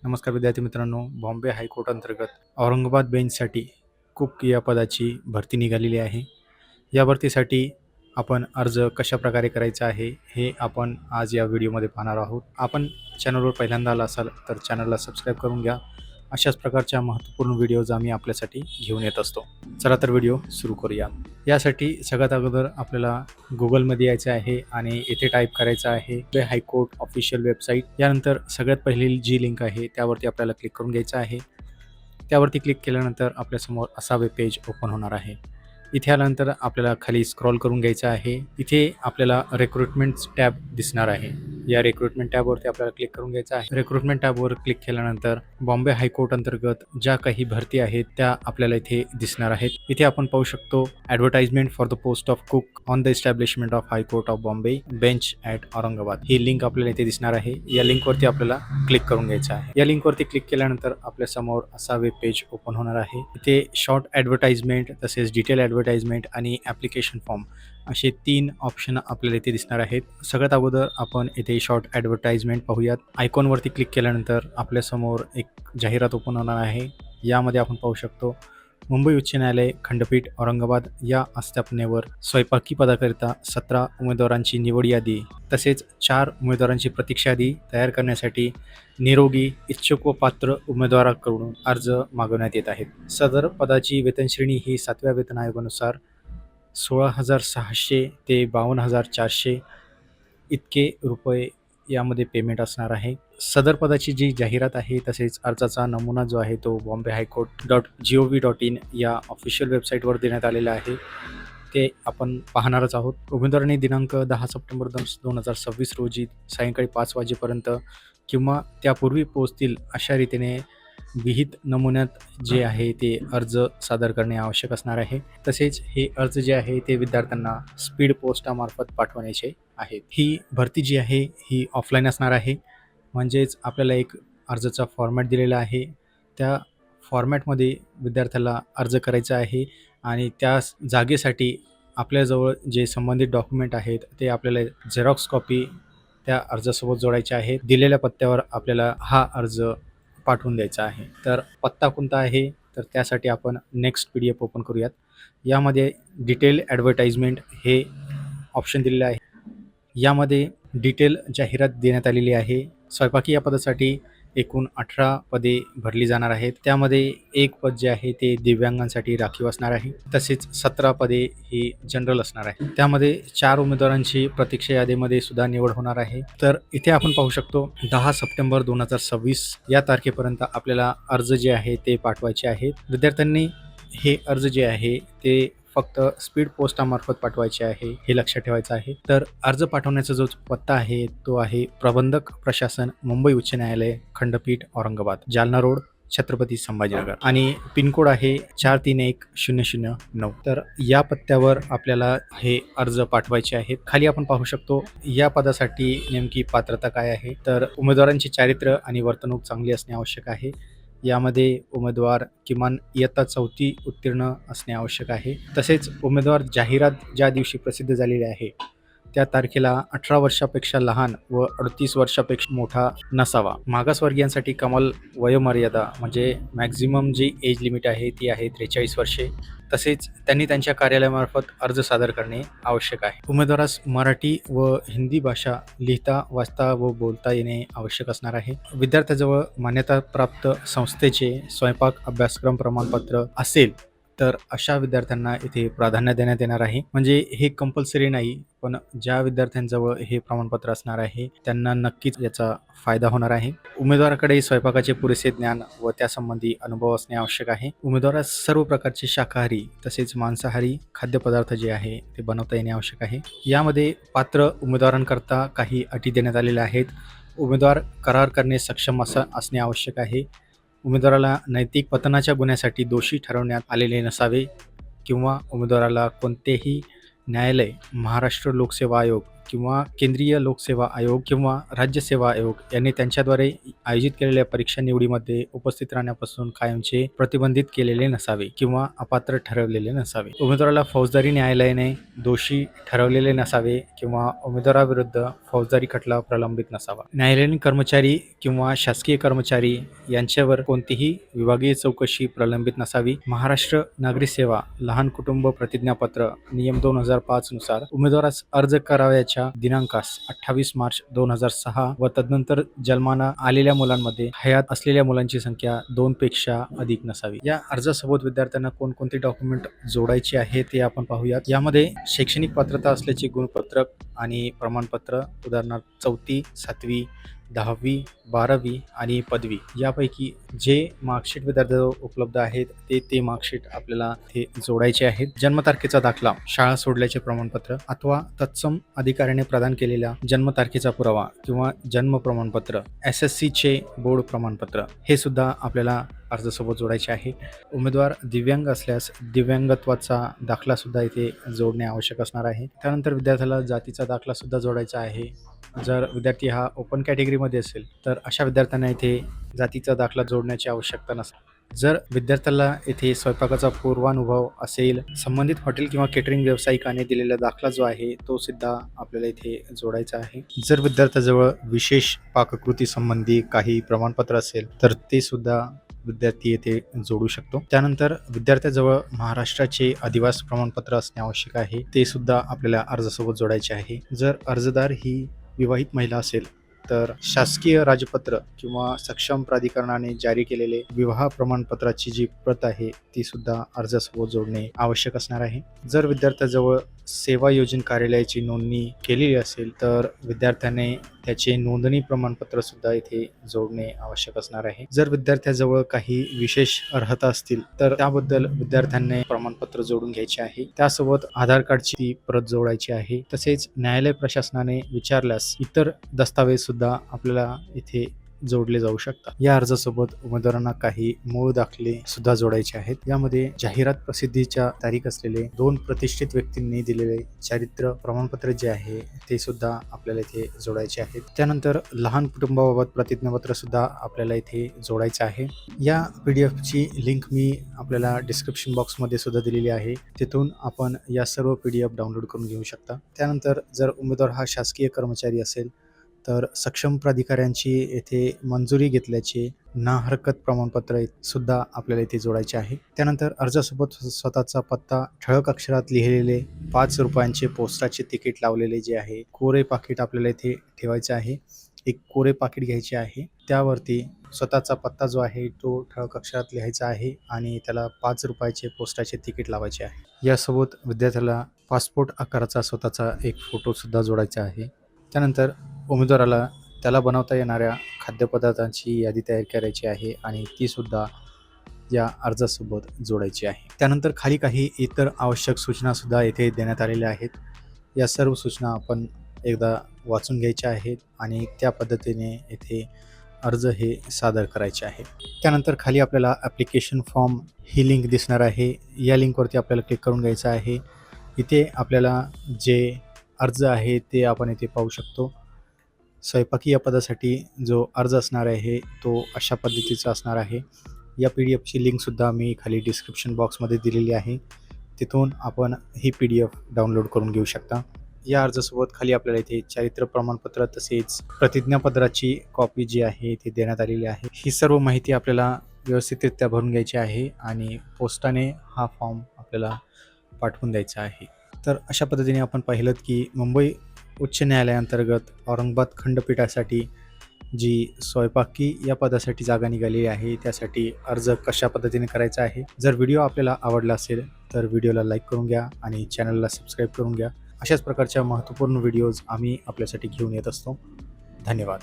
नमस्कार विद्यार्थी मित्रांनो, बॉम्बे हायकोर्ट अंतर्गत औरंगाबाद बेंचसाठी कुक या पदाची भरती निघालेली आहे. या भरतीसाठी आपण अर्ज कशाप्रकारे करायचा आहे, हे आपण आज या व्हिडिओमध्ये पाहणार आहोत. आपण चॅनलवर पहिल्यांदा आला असाल तर चॅनलला सबस्क्राईब करून घ्या. अशाच प्रकारच्या महत्त्वपूर्ण व्हिडिओज आम्ही आपल्यासाठी घेऊन येत असतो. चला तर व्हिडिओ सुरू करूया. यासाठी सगळ्यात अगोदर आपल्याला गुगलमध्ये यायचं आहे आणि येथे टाईप करायचं आहे बॉम्बे हायकोर्ट ऑफिशियल वेबसाईट. यानंतर सगळ्यात पहिली जी लिंक आहे त्यावरती आपल्याला क्लिक करून घ्यायचं आहे. त्यावरती क्लिक केल्यानंतर आपल्यासमोर असा वेब पेज ओपन होणार आहे. इथे आल्यानंतर आपल्याला खाली स्क्रॉल करून घ्यायचं आहे. इथे आपल्याला रिक्रुटमेंट्स टॅब दिसणार आहे. या रिक्रुटमेंट टॅबवरती आपल्याला क्लिक करून घ्यायचं आहे. रिक्रुटमेंट टॅबवर क्लिक केल्यानंतर बॉम्बे हायकोर्ट अंतर्गत ज्या काही भरती आहेत त्या आपल्याला इथे दिसणार आहेत. इथे आपण पाहू शकतो advertisement for the post of cook on the establishment of high court of Bombay bench at Aurangabad. He link आपल्याला इथे दिसणार आहे. या लिंकवरती आपल्याला क्लिक करून घ्यायचं आहे. या लिंकवरती क्लिक केल्यानंतर आपल्यासमोर असा वेब पेज ओपन होणार आहे. इथे शॉर्ट ॲडव्हर्टाइजमेंट तसेच डिटेल ॲडव्हर्टाइजमेंट आणि ॲप्लिकेशन फॉर्म असे 3 ऑप्शन आपल्याला इथे दिसणार आहेत. सगळ्यात अगोदर आपण इथे शॉर्ट ॲडव्हर्टाइजमेंट पाहूयात. आयकॉनवरती क्लिक केल्यानंतर आपल्यासमोर एक जाहिरात ओपन होणार आहे. यामध्ये आपण पाहू शकतो मुंबई उच्च न्यायालय खंडपीठ औरंगाबाद या आस्थापनेवर स्वयंपाकी पदाकरिता 17 उमेदवारांची निवड यादी तसेच 4 उमेदवारांची प्रतीक्षा यादी तयार करण्यासाठी निरोगी इच्छुक व पात्र उमेदवाराकडून अर्ज मागवण्यात येत आहेत. सदर पदाची वेतनश्रेणी ही 7व्या वेतन आयोगानुसार 16,600 ते 52,400 इतके रुपये यामध्ये पेमेंट असणार आहे. सदर पदाची जी जाहिरात आहे तसेच अर्जाचा नमुना जो आहे तो बॉम्बे हायकोर्ट.gov.in या ऑफिशियल वेबसाईटवर देण्यात आलेला आहे. ते आपण पाहणारच आहोत. उमेदवारांनी दिनांक 10 सप्टेंबर 2026 रोजी सायंकाळी 5 वाजेपर्यंत किंवा त्यापूर्वी पोहोचतील अशा रीतीने विहित नमुन्यात जे आहे ते अर्ज सादर करणे आवश्यक असणार आहे. तसेच हे अर्ज जे आहे ते विद्यार्थ्यांना स्पीड पोस्टामार्फत पाठवण्याचे आहेत. ही भरती जी आहे ही ऑफलाईन असणार आहे. म्हणजेच आपल्याला एक अर्जाचा फॉर्मॅट दिलेला आहे. त्या फॉर्मॅटमध्ये विद्यार्थ्याला अर्ज करायचा आहे आणि त्या जागेसाठी आपल्याजवळ जे संबंधित डॉक्युमेंट आहेत ते आपल्याला झेरॉक्स कॉपी त्या अर्जासोबत जोडायचे आहेत. दिलेल्या पत्त्यावर आपल्याला हा अर्ज पाठवून द्यायचा आहे. तर पत्ता कोणता आहे तर त्यासाठी आपण नेक्स्ट PDF ओपन करूयात. यामध्ये डिटेल ॲडव्हर्टाइजमेंट हे ऑप्शन दिलेलं आहे. यामध्ये डिटेल जाहिरात देण्यात आलेली आहे. स्वयंपाकी या पदासाठी एकूण 18 पदे भरली जाणार आहेत. त्यामध्ये एक पद जे आहे ते दिव्यांगांसाठी राखीव असणार आहे. तसेच 17 पदे ही जनरल असणार आहे. त्यामध्ये 4 उमेदवारांची प्रतीक्षा यादीमध्ये सुद्धा निवड होणार आहे. तर इथे आपण पाहू शकतो 10 सप्टेंबर 2026 या तारखेपर्यंत आपल्याला अर्ज जे आहे ते पाठवायचे आहेत. विद्यार्थ्यांनी हे अर्ज जे आहे ते फक्त स्पीड पोस्टामार्फत पाठवायचे आहे, हे लक्षात ठेवायचं आहे. तर अर्ज पाठवण्याचा जो पत्ता आहे तो आहे प्रबंधक प्रशासन मुंबई उच्च न्यायालय खंडपीठ औरंगाबाद, जालना रोड, छत्रपती संभाजीनगर आणि पिनकोड आहे 431009. तर या पत्त्यावर आपल्याला हे अर्ज पाठवायचे आहेत. खाली आपण पाहू शकतो या पदासाठी नेमकी पात्रता काय आहे. तर उमेदवारांचे चारित्र्य आणि वर्तणूक चांगली असणे आवश्यक आहे. यामध्ये उमेदवार किमान इयत्ता 4थी उत्तीर्ण असणे आवश्यक आहे. तसेच उमेदवार जाहिरात ज्या दिवशी प्रसिद्ध झालेली आहे त्या तारखेला 18 वर्षापेक्षा लहान व 38 वर्षापेक्षा मोठा नसावा. मागासवर्गीयांसाठी कमाल वयोमर्यादा म्हणजे मॅक्झिमम जी एज लिमिट आहे ती आहे 43 वर्षे. तसेच त्यांनी त्यांच्या कार्यालयामार्फत अर्ज सादर करणे आवश्यक आहे. उमेदवारास मराठी व हिंदी भाषा लिहिता वाचता व बोलता येणे आवश्यक असणार आहे. विद्यार्थ्याजवळ मान्यताप्राप्त संस्थेचे स्वयंपाक अभ्यासक्रम प्रमाणपत्र असेल तर अशा विद्यार्थ्यांना इथे प्राधान्य देण्यात येणार आहे. म्हणजे हे कंपल्सरी नाही, पण ज्या विद्यार्थ्यांजवळ हे प्रमाणपत्र असणार आहे त्यांना नक्कीच याचा फायदा होणार आहे. उमेदवाराकडे स्वयंपाकाचे पुरेसे ज्ञान व त्यासंबंधी अनुभव असणे आवश्यक आहे. उमेदवारास सर्व प्रकारचे शाकाहारी तसेच मांसाहारी खाद्यपदार्थ जे आहे ते बनवता येणे आवश्यक आहे. यामध्ये पात्र उमेदवारांकरता काही अटी देण्यात आलेल्या आहेत. उमेदवार करार करणे सक्षम असणे आवश्यक आहे. उमेदवाराला नैतिक पतनाच्या गुन्ह्यासाठी दोषी ठरवण्यात आलेले नसावे किंवा उमेदवाराला कोणतेही न्यायालय, महाराष्ट्र लोकसेवा आयोग किंवा केंद्रीय लोकसेवा आयोग किंवा राज्य सेवा आयोग यांनी त्यांच्याद्वारे आयोजित केलेल्या परीक्षा निवडीमध्ये उपस्थित राहण्यापासून कायमचे प्रतिबंधित केलेले नसावे किंवा अपात्र ठरवलेले नसावे. उमेदवाराला फौजदारी न्यायालयाने दोषी ठरवलेले नसावे किंवा उमेदवाराविरुद्ध फौजदारी खटला प्रलंबित नसावा. न्यायालयीन कर्मचारी किंवा शासकीय कर्मचारी यांच्यावर कोणतीही विभागीय चौकशी प्रलंबित नसावी. महाराष्ट्र नागरी सेवा लहान कुटुंब प्रतिज्ञापत्र नियम 2005 नुसार उमेदवारास अर्ज करावयाच्या दिनांकास 28 मार्च 2006 व तदनंतर जन्माला आलेल्या मुलांमध्ये हयात असलेल्या मुलांची संख्या 2 पेक्षा अधिक नसावी. या अर्जासोबत विद्यार्थ्यांना कोणकोणते डॉक्युमेंट जोडायचे आहे ते आपण पाहूयात. यामध्ये शैक्षणिक पात्रता असल्याचे गुणपत्रक आणि प्रमाणपत्र, उदाहरणार्थ 4वी, 7वी, 10वी, 12वी आणि पदवी यापैकी जे मार्कशीट विद्यार्थ्याजवळ उपलब्ध आहेत ते मार्कशीट आपल्याला ते जोडायचे आहेत. जन्मतारखेचा दाखला, शाळा सोडल्याचे प्रमाणपत्र अथवा तत्सम अधिकाऱ्याने प्रदान केलेल्या जन्मतारखेचा पुरावा किंवा जन्म प्रमाणपत्र, SSCचे बोर्ड प्रमाणपत्र हे सुद्धा आपल्याला अर्जासोबत जोडायचे आहे. उमेदवार दिव्यांग असल्यास दिव्यांगत्वाचा दाखला सुद्धा इथे जोडणे आवश्यक असणार आहे. त्यानंतर विद्यार्थ्याला जातीचा दाखला सुद्धा जोडायचा आहे. जर विद्यार्थी हा ओपन कॅटेगरीमध्ये असेल तर अशा विद्यार्थ्यांना इथे जातीचा दाखला जोडण्याची आवश्यकता नसते. जर विद्यार्थ्याला येथे स्वयंपाकाचा पूर्वानुभव असेल, संबंधित हॉटेल किंवा केटरिंग व्यावसायिकाने दिलेला दाखला जो आहे तो सुद्धा आपल्याला इथे जोडायचा आहे. जर विद्यार्थ्याजवळ विशेष पाककृती संबंधी काही प्रमाणपत्र असेल तर ते सुद्धा विद्यार्थी येथे जोडू शकतो. त्यानंतर विद्यार्थ्याजवळ महाराष्ट्राचे अधिवास प्रमाणपत्र असणे आवश्यक आहे, ते सुद्धा आपल्याला अर्जासोबत जोडायचे आहे. जर अर्जदार ही विवाहित महिला असेल तर शासकीय राजपत्र किंवा सक्षम प्राधिकरणाने जारी केलेले विवाह प्रमाणपत्राची जी प्रत आहे ती सुद्धा अर्जासोबत जोडणे आवश्यक असणार आहे. जर विद्यार्थ्याजवळ सेवा योजन कार्यालयाची नोंदणी केलेली असेल तर विद्यार्थ्याने त्याचे नोंदणी प्रमाणपत्र सुद्धा इथे जोडणे आवश्यक असणार आहे. जर विद्यार्थ्याजवळ काही विशेष अर्हता असतील तर त्याबद्दल विद्यार्थ्यांनी प्रमाणपत्र जोडून घ्यायचे आहे. त्यासोबत आधार कार्डची प्रत जोडायची आहे. तसेच न्यायालय प्रशासनाने विचारल्यास इतर दस्तावेज सुद्धा आपल्याला इथे जोडले जाऊ शकतात. या अर्जासोबत उमेदवारांना काही मूळ दाखले सुद्धा जोडायचे आहेत. यामध्ये जाहिरात प्रसिद्धीच्या तारीख असलेले 2 प्रतिष्ठित व्यक्तींनी दिलेले चारित्र्य प्रमाणपत्र जे आहे ते सुद्धा आपल्याला इथे जोडायचे आहेत. त्यानंतर लहान कुटुंबाबाबत प्रतिज्ञापत्र सुद्धा आपल्याला इथे जोडायचं आहे. या PDF ची लिंक मी आपल्याला डिस्क्रिप्शन बॉक्समध्ये सुद्धा दिलेली आहे. तिथून आपण या सर्व PDF डाउनलोड करून घेऊ शकता. त्यानंतर जर उमेदवार हा शासकीय कर्मचारी असेल तर सक्षम प्राधिकाऱ्यांची येथे मंजुरी घेतल्याचे ना हरकत प्रमाणपत्र सुद्धा आपल्याला इथे जोडायचे आहे. त्यानंतर अर्जासोबत स्वतःचा पत्ता ठळक अक्षरात लिहिलेले 5 रुपयांचे पोस्टाचे तिकीट लावलेले जे आहे कोरे पाकिट आपल्याला इथे ठेवायचे आहे. एक कोरे पाकिट घ्यायचे आहे, त्यावरती स्वतःचा पत्ता जो आहे तो ठळक अक्षरात लिहायचा आहे आणि त्याला 5 रुपयाचे पोस्टाचे तिकीट लावायचे आहे. यासोबत विद्यार्थ्याला पासपोर्ट आकाराचा स्वतःचा एक फोटो सुद्धा जोडायचा आहे. त्यानंतर उमेदवाराला त्याला बनवता येणाऱ्या खाद्यपदार्थांची यादी तयार करायची आहे आणि ती सुद्धा या अर्जासोबत जोडायची आहे. त्यानंतर खाली काही इतर आवश्यक सूचना सुद्धा येथे देण्यात आलेल्या आहेत. या सर्व सूचना आपण एकदा वाचून घ्यायच्या आहेत आणि त्या पद्धतीने येथे अर्ज हे सादर करायचे आहे. त्यानंतर खाली आपल्याला ॲप्लिकेशन फॉर्म ही लिंक दिसणार आहे. या लिंकवरती आपल्याला क्लिक करून घ्यायचं आहे. इथे आपल्याला जे अर्ज आहे ते आपण इथे पाहू शकतो. स्वयंपाकी या पदासाठी जो अर्ज असणार आहे तो अशा पद्धतीचा असणार आहे. या PDF ची लिंकसुद्धा मी खाली डिस्क्रिप्शन बॉक्समध्ये दिलेली आहे. तिथून आपण ही PDF डाउनलोड करून घेऊ शकता. या अर्जासोबत खाली आपल्याला इथे चारित्र्य प्रमाणपत्र तसेच प्रतिज्ञापत्राची कॉपी जी आहे ती देण्यात आलेली आहे. ही सर्व माहिती आपल्याला व्यवस्थितरित्या भरून घ्यायची आहे आणि पोस्टाने हा फॉर्म आपल्याला पाठवून द्यायचा आहे. तर अशा पद्धतीने आपण पाहिलं की मुंबई उच्च न्यायालयाअंतर्गत औरंगाबाद खंडपीठासाठी जी स्वयंपाकी या पदासाठी जागा निघालेली आहे त्यासाठी अर्ज कशा पद्धतीने करायचा आहे. जर व्हिडिओ आपल्याला आवडला असेल तर व्हिडिओला लाईक करून घ्या आणि चॅनलला सबस्क्राईब करून घ्या. अशाच प्रकारच्या महत्त्वपूर्ण व्हिडिओज आम्ही आपल्यासाठी घेऊन येत असतो. धन्यवाद.